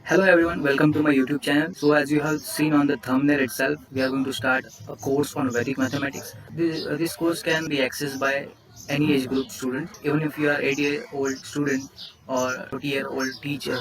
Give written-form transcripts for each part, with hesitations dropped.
Hello everyone, welcome to my YouTube channel. So as you have seen on the thumbnail itself, we are going to start a course on Vedic mathematics. This course can be accessed by any age group student, even if you are 8-year-old student or 40-year-old teacher,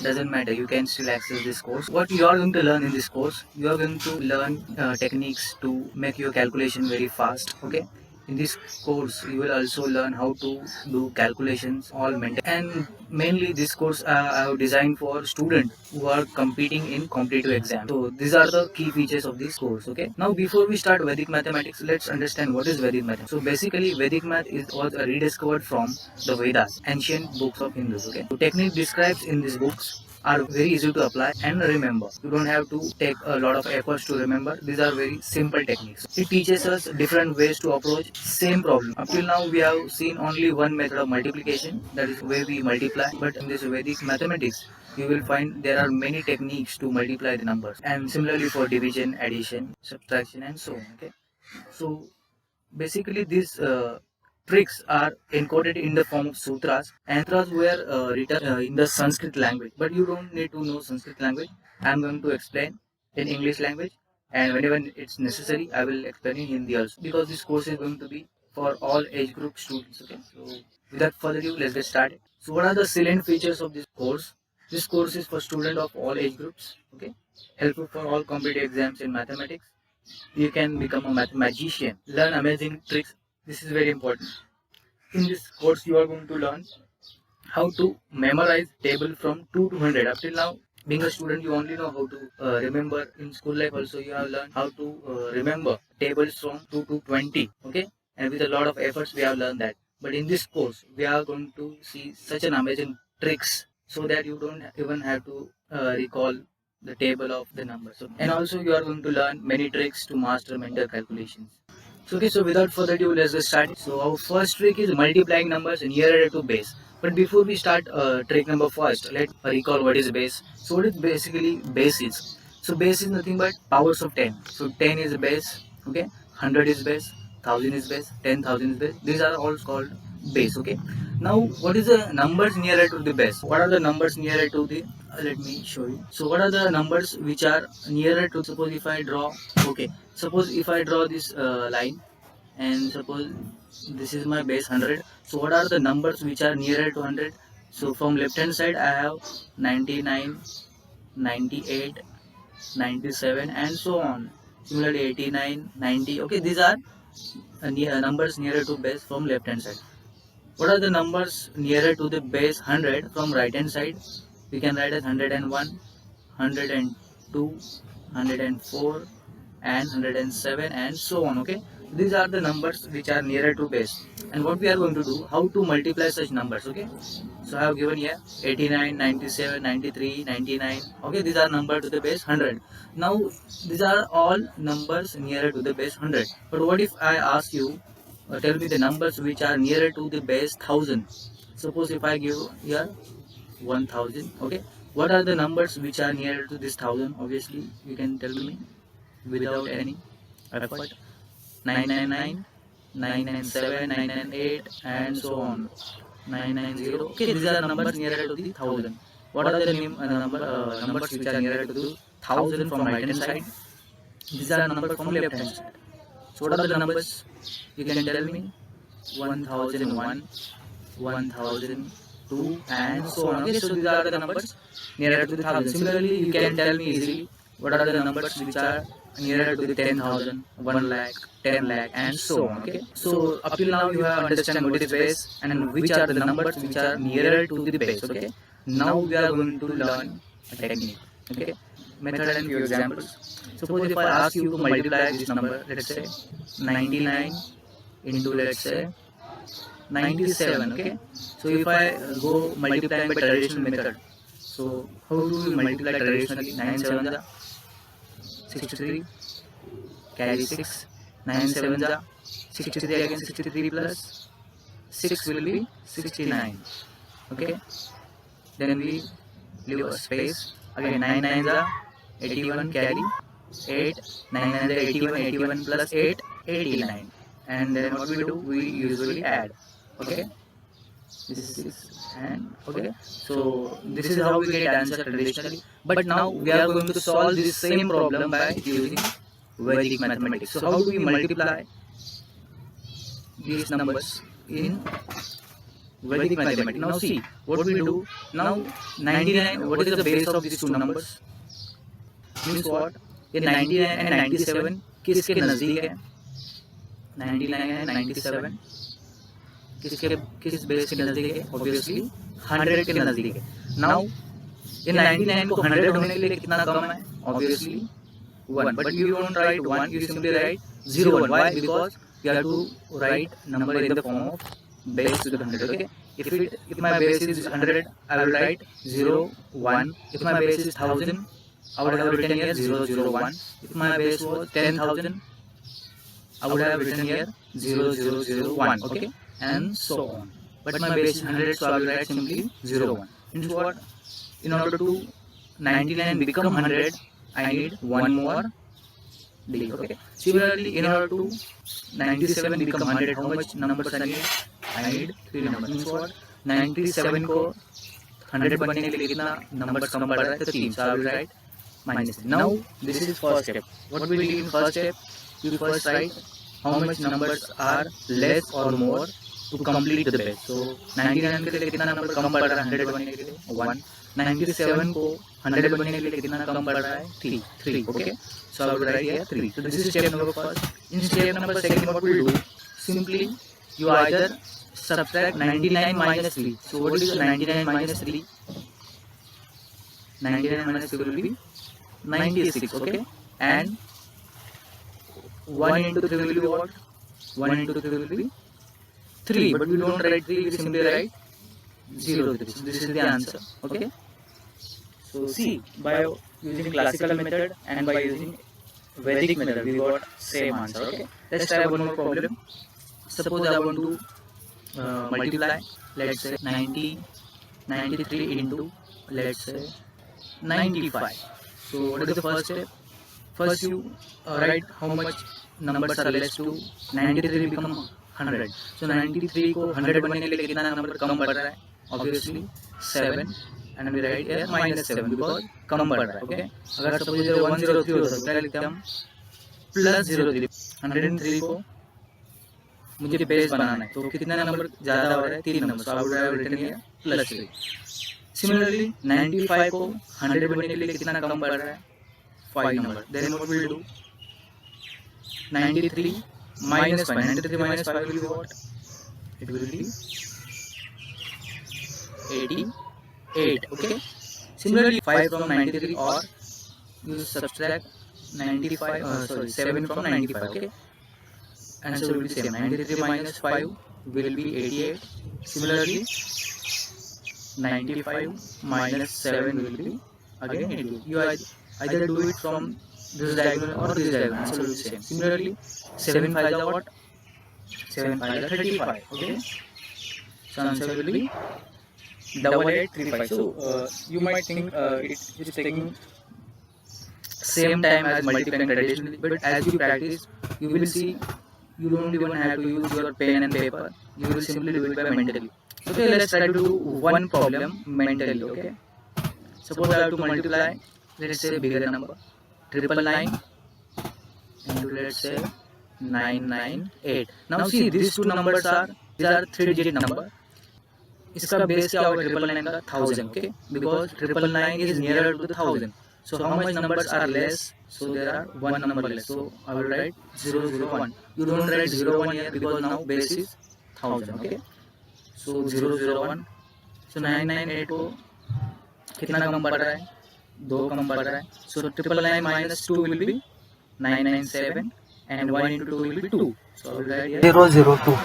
doesn't matter, you can still access this course. What you are going to learn in this course, you are going to learn techniques to make your calculation very fast, okay? In this course, you will also learn how to do calculations, all mental, and mainly this course I have designed for students who are competing in competitive exams. So these are the key features of this course. Okay. Now before we start Vedic mathematics, let's understand what is Vedic mathematics. So basically, Vedic math was rediscovered from the Vedas, ancient books of Hindus. Okay. So technique described in these books are very easy to apply and remember. You don't have to take a lot of efforts to remember. These are very simple techniques. It teaches us different ways to approach same problem. Up till now we have seen only one method of multiplication, that is where we multiply. But in this Vedic mathematics, you will find there are many techniques to multiply the numbers. And similarly for division, addition, subtraction and so on. Okay. So basically these tricks are encoded in the form of sutras, and sutras were written in the Sanskrit language, but you don't need to know Sanskrit language. I am going to explain in English language, and whenever it's necessary I will explain in Hindi also, because this course is going to be for all age group students. Okay, so without further ado, let's get started. So what are the salient features of this course? This course is for students of all age groups. Okay, helpful for all competitive exams in mathematics. You can become a magician, learn amazing tricks. This is very important. In this course, you are going to learn how to memorize table from 2 to 100. Up till now, being a student, you only know how to remember. In school life also, you have learned how to remember tables from 2 to 20. Okay, and with a lot of efforts, we have learned that. But in this course, we are going to see such an amazing tricks, so that you don't even have to recall the table of the numbers. So, and also you are going to learn many tricks to master mental calculations. So, okay, so without further ado, let's get started. So our first trick is multiplying numbers nearer to base. But before we start trick number first, let's recall what is base. So what is basically base is? So base is nothing but powers of 10. So 10 is base, okay, 100 is base, 1000 is base, 10,000 is base. These are all called base, okay. Now what is the numbers nearer to the base? What are the numbers nearer to the, let me show you. So what are the numbers which are nearer to, suppose if I draw, okay, suppose if I draw this line, and suppose this is my base 100. So what are the numbers which are nearer to 100? So from left hand side I have 99, 98, 97 and so on. Similarly 89, 90. Okay, these are numbers nearer to base from left hand side. What are the numbers nearer to the base 100 from right hand side? We can write as 101, 102, 104 and 107 and so on. Okay, these are the numbers which are nearer to base. And what we are going to do, how to multiply such numbers. Okay, so I have given here 89, 97, 93, 99. Okay, these are numbers to the base 100. Now these are all numbers nearer to the base 100. But what if I ask you, tell me the numbers which are nearer to the base 1000? Suppose if I give here 1000. Okay, what are the numbers which are nearer to this 1000? Obviously you can tell me without any effort. 999, 997, 998 and so on, 990. Okay, these are numbers nearer to the 1000. What are the numbers which are nearer to the 1000 from right hand side? These are numbers from left hand side. So what are the numbers? You can tell me. 1001, 1002 and so on. Okay, so these are the numbers nearer to the 1000. Similarly, you can tell me easily what are the numbers which are nearer to the 10,000, 1 lakh, 10 lakh and so on. Okay, so up till now you have understand what is base and which are the numbers which are nearer to the base. Okay, now we are going to learn a technique. Okay, method and few examples. Suppose if I ask you to multiply this number, let's say 99 into, let's say, 97. Okay, so if I go multiplying by traditional method, so how do we multiply traditionally? 9 7 are 63, carry 6, 9 7 are 63, again 63 plus 6 will be 69. Okay, then we leave a space, again 9 9 are 81, carry 8, 9 9 are 81, 81 plus 8, 89. And then what we do, we usually add. Okay, this is 6 and okay. So this is how we get answer traditionally, but now we are going to solve this same problem by using Vedic mathematics. So how do we multiply these numbers in Vedic mathematics? Now see what we do. Now 99, what is the base of these two numbers? Means what? ये 99 and 97 किसके नजदीक है? 99 and 97 किस base के नजदीक है? Obviously 100 के नजदीक है. नाउ ये 99 को 100 होने के लिए कितना कम है? Obviously 1. But you don't write 1, you simply write 0 1. Why? Because you have to write number in the form of base to the 100. Okay, if my base is 100, I will write 0 1. If my base is 1000, I would have written here 0 0 1. If my base was 10,000, I would have written here 0 0 0 1. Okay, and so on. But my base is 100, so I will write simply 0 1. Means what? In order to 99 become 100, I need one more digit. Okay. Similarly, in order to 97 become 100, how much numbers I need? I need 3 numbers. Means what? 97 को 100 बनने के लिए कितना numbers कम पड़ रहा है? तो 3. So I will write -3. Now this is first step. What we do in first step? You first write how much numbers are less or more to complete the base. So 99 के लिए कितना number कम पड़ रहा है 100 बनने के लिए? 1. 97 को 100 बनने के लिए कितना कम पड़ रहा है? 3. Okay. So I will write here 3. So this is step number first. In step number second, what we do? Simply you either subtract 99 minus 3. So what is 99 minus 3? 99 minus 3 will be 96. Okay. And 1 into 3 will be what? 1 into 3 will be 3. But we don't write 3, we simply write 0 3. So this is the answer. Okay. So see, by using classical method and by using Vedic method, we got same answer. Okay. Let's try one more problem. Suppose I want to multiply, let's say 93 into, let's say 95. So what is the first step? First you write how much numbers are less to 93 become 100. So 93 को 100 बनने के लिए कितना number कम बढ़ रहा है? Obviously 7. And we write here -7 because कम बढ़ रहा है. Okay. अगर suppose 103 होता है, क्या लिखते हैं हम? +03. 103 को मुझे बेस बनाना है, तो कितना नंबर ज़्यादा हो रहा है? 3 number. So I would have written here +3. Similarly 95 को 100 बनने के लिए कितना कम बढ़ रहा है? 5 number. Then what will do? 93 minus 5. 93 minus 5 will be what? It will be 88. Okay. Similarly 5 from 93, or you subtract 7 from 95. Okay. Answer will be same. 93 minus 5 will be 88. Similarly 95 minus 7 will be again 88. You either do it from this diagonal or this diagonal. Answer will be same. Similarly 7 5 are what? 7 5 are 35. Okay. So answer will be 8835. So you might think it is taking same time as multiplying traditionally, but as you practice, you will see you don't even have to use your pen and paper. You will simply do it by mentally. Okay, let's try to do one problem mentally. Okay, suppose I have to multiply, let's say bigger number, 999 into, let's say 998. Now see, these two numbers are 3-digit number. इसका base क्या होगा? 999 का 1000. Okay, because 999 is nearer to the 1000. So how much numbers are less? So there are one number less. So I will write 001. You don't write 01 here because now base is 1000. Okay, so 001. So 998 को कितना कम पड़ रहा है? 2 कम पड़ रहा है. So 999 minus 2 will be 997, and 1 into 2 will be 2. So I will write here 002.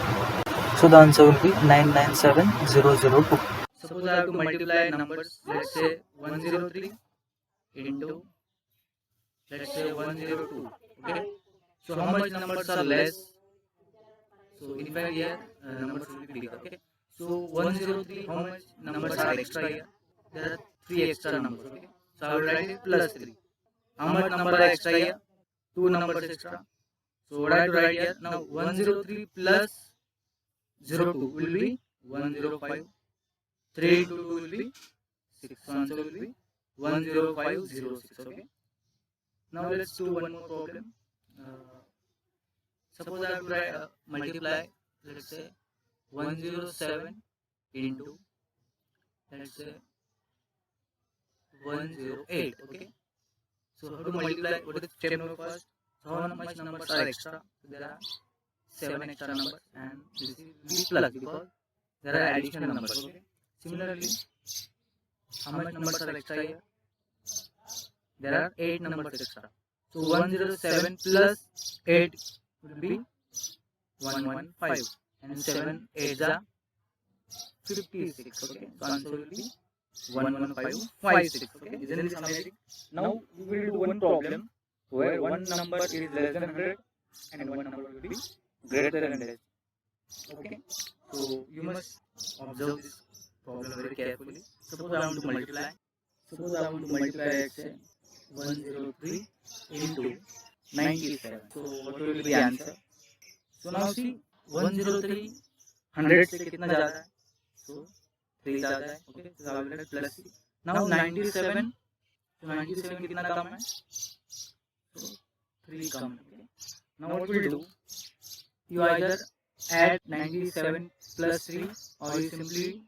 So the answer will be 997002. Suppose I have to multiply numbers, let's say 103 into, let's say 102. Okay, so how much numbers are less? So in fact here numbers will be bigger. Okay, so 103, how much numbers are extra here? There are 3 extra numbers. Okay, so I will write it +3. How much number are extra here? 2 numbers extra. So what I have to write here? Now 103 plus 02 will be 105. 3 into 2 will be 6. So answer will be 10506. Okay. Now let's do one more problem. Suppose I have to multiply, let's say 107 into, let's say 108. Okay. So how to multiply? What is the step number first? So how much numbers are extra? So there are 7 extra numbers, and this is plus because there are additional numbers. Okay. Similarly, how much numbers are extra here? There are 8 numbers extra. So 107 plus 8 will be 115, and 7 8s are 56. Okay. So answer will be 11556. Okay. Isn't this amazing? Now we will do one problem where one number is less than 100 and one number will be greater than 100. Okay. So you must observe this problem very carefully. Suppose I want to multiply. Suppose I want to multiply, let's say 103 into 97. So what will be the answer? So now see 103 100 से कितना ज़्यादा है? So 3 ज़्यादा है. Okay. So I will add plus 3. Now 97. So 97 कितना कम है? So 3 कम है. Okay. Now what will do? You either add 97 plus 3 or you simply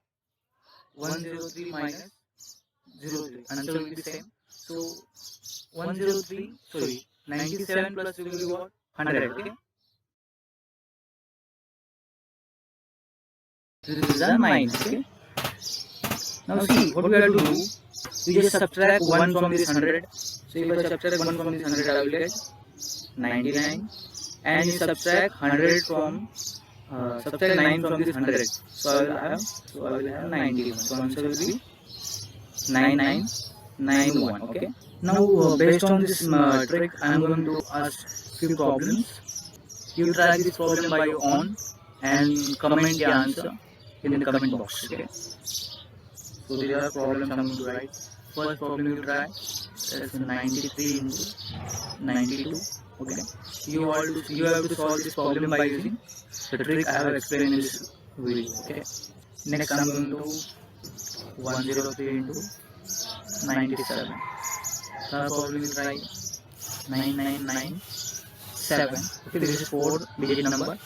103 minus 03. Answer will be the same. So 97 plus 3 will be what? 100. Okay. This is a 9. Okay. Now see what we have to do. You just subtract 1 from this 100. So if I subtract 1 from this 100, I will get 99. And you subtract 100 from subtract 9 from this 100. So I will have 91. So answer will be 9991. Okay. Now based on this trick, I am going to ask few problems. You try this problem by your own and comment the answer in the comment box. Okay. So these are problems I am going to write. First problem you try. That's 93 into 92. Okay. You have to solve this problem by using the trick I have explained in this video. Okay. Next I am going to 103 into 97. Third problem you try 9997. Okay, this is 4 digit number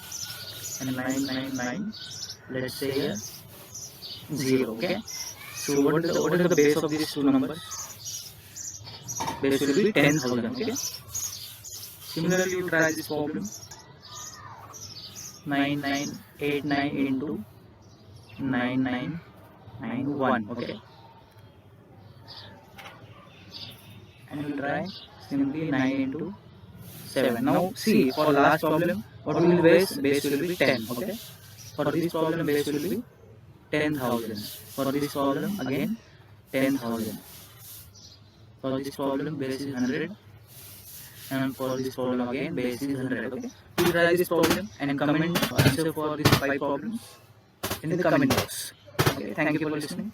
and 999. Let's say here 0. Okay. So what is the base of these two numbers? Base will be 10,000. Okay. Similarly, you try this problem 9989 into 9991. Okay. And you try simply 9 into 7. Now see, for last problem, what will be base? Base will be 10. Okay. For this problem, base will be 10,000. For this problem, again 10,000. For this problem, base is 100. And for this problem, again base is 100. Okay. You try this problem and comment answer for these 5 problems in the comment box. Okay. Thank you for listening.